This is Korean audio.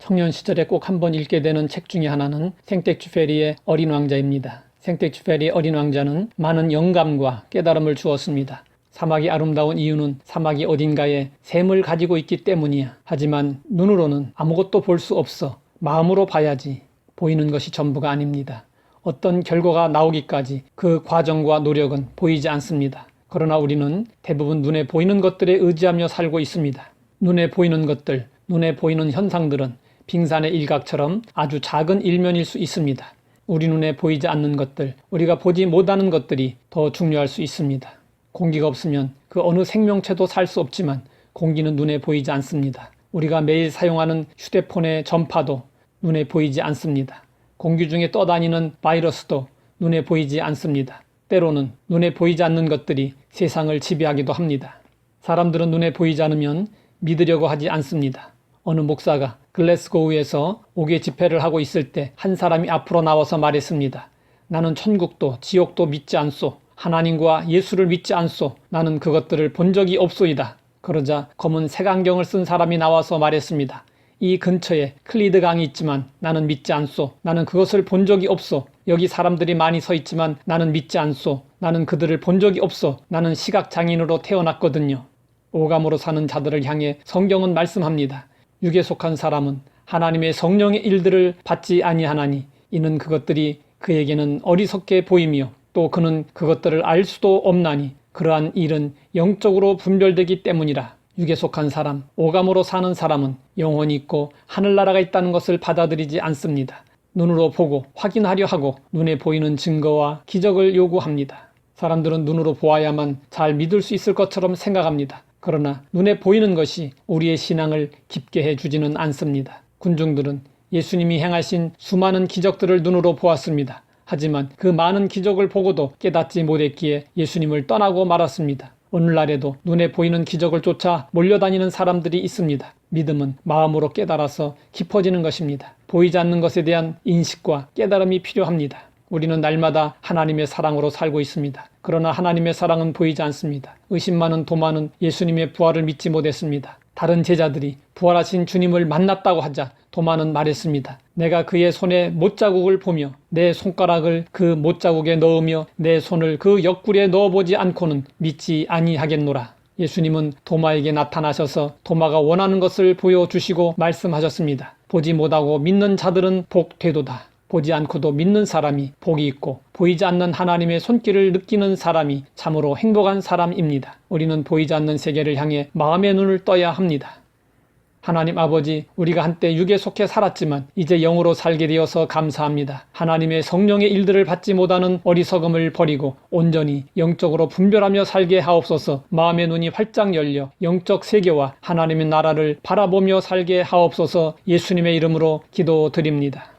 청년 시절에 꼭 한번 읽게 되는 책 중에 하나는 생텍쥐페리의 어린 왕자입니다. 생텍쥐페리의 어린 왕자는 많은 영감과 깨달음을 주었습니다. 사막이 아름다운 이유는 사막이 어딘가에 샘을 가지고 있기 때문이야. 하지만 눈으로는 아무것도 볼 수 없어. 마음으로 봐야지. 보이는 것이 전부가 아닙니다. 어떤 결과가 나오기까지 그 과정과 노력은 보이지 않습니다. 그러나 우리는 대부분 눈에 보이는 것들에 의지하며 살고 있습니다. 눈에 보이는 것들, 눈에 보이는 현상들은 빙산의 일각처럼 아주 작은 일면일 수 있습니다. 우리 눈에 보이지 않는 것들, 우리가 보지 못하는 것들이 더 중요할 수 있습니다. 공기가 없으면 그 어느 생명체도 살 수 없지만 공기는 눈에 보이지 않습니다. 우리가 매일 사용하는 휴대폰의 전파도 눈에 보이지 않습니다. 공기 중에 떠다니는 바이러스도 눈에 보이지 않습니다. 때로는 눈에 보이지 않는 것들이 세상을 지배하기도 합니다. 사람들은 눈에 보이지 않으면 믿으려고 하지 않습니다. 어느 목사가 글래스고우에서 5개 집회를 하고 있을 때 한 사람이 앞으로 나와서 말했습니다. 나는 천국도 지옥도 믿지 않소. 하나님과 예수를 믿지 않소. 나는 그것들을 본 적이 없소이다. 그러자 검은 색안경을 쓴 사람이 나와서 말했습니다. 이 근처에 클리드 강이 있지만 나는 믿지 않소. 나는 그것을 본 적이 없소. 여기 사람들이 많이 서 있지만 나는 믿지 않소. 나는 그들을 본 적이 없소. 나는 시각장애인으로 태어났거든요. 오감으로 사는 자들을 향해 성경은 말씀합니다. 육에 속한 사람은 하나님의 성령의 일들을 받지 아니하나니 이는 그것들이 그에게는 어리석게 보이며 또 그는 그것들을 알 수도 없나니 그러한 일은 영적으로 분별되기 때문이라. 육에 속한 사람, 오감으로 사는 사람은 영혼이 있고 하늘나라가 있다는 것을 받아들이지 않습니다. 눈으로 보고 확인하려 하고 눈에 보이는 증거와 기적을 요구합니다. 사람들은 눈으로 보아야만 잘 믿을 수 있을 것처럼 생각합니다. 그러나 눈에 보이는 것이 우리의 신앙을 깊게 해주지는 않습니다. 군중들은 예수님이 행하신 수많은 기적들을 눈으로 보았습니다. 하지만 그 많은 기적을 보고도 깨닫지 못했기에 예수님을 떠나고 말았습니다. 오늘날에도 눈에 보이는 기적을 쫓아 몰려다니는 사람들이 있습니다. 믿음은 마음으로 깨달아서 깊어지는 것입니다. 보이지 않는 것에 대한 인식과 깨달음이 필요합니다. 우리는 날마다 하나님의 사랑으로 살고 있습니다. 그러나 하나님의 사랑은 보이지 않습니다. 의심 많은 도마는 예수님의 부활을 믿지 못했습니다. 다른 제자들이 부활하신 주님을 만났다고 하자 도마는 말했습니다. 내가 그의 손에 못자국을 보며 내 손가락을 그 못자국에 넣으며 내 손을 그 옆구리에 넣어보지 않고는 믿지 아니하겠노라. 예수님은 도마에게 나타나셔서 도마가 원하는 것을 보여주시고 말씀하셨습니다. 보지 못하고 믿는 자들은 복되도다. 보지 않고도 믿는 사람이 복이 있고 보이지 않는 하나님의 손길을 느끼는 사람이 참으로 행복한 사람입니다. 우리는 보이지 않는 세계를 향해 마음의 눈을 떠야 합니다. 하나님 아버지, 우리가 한때 육에 속해 살았지만 이제 영으로 살게 되어서 감사합니다. 하나님의 성령의 일들을 받지 못하는 어리석음을 버리고 온전히 영적으로 분별하며 살게 하옵소서. 마음의 눈이 활짝 열려 영적 세계와 하나님의 나라를 바라보며 살게 하옵소서. 예수님의 이름으로 기도드립니다.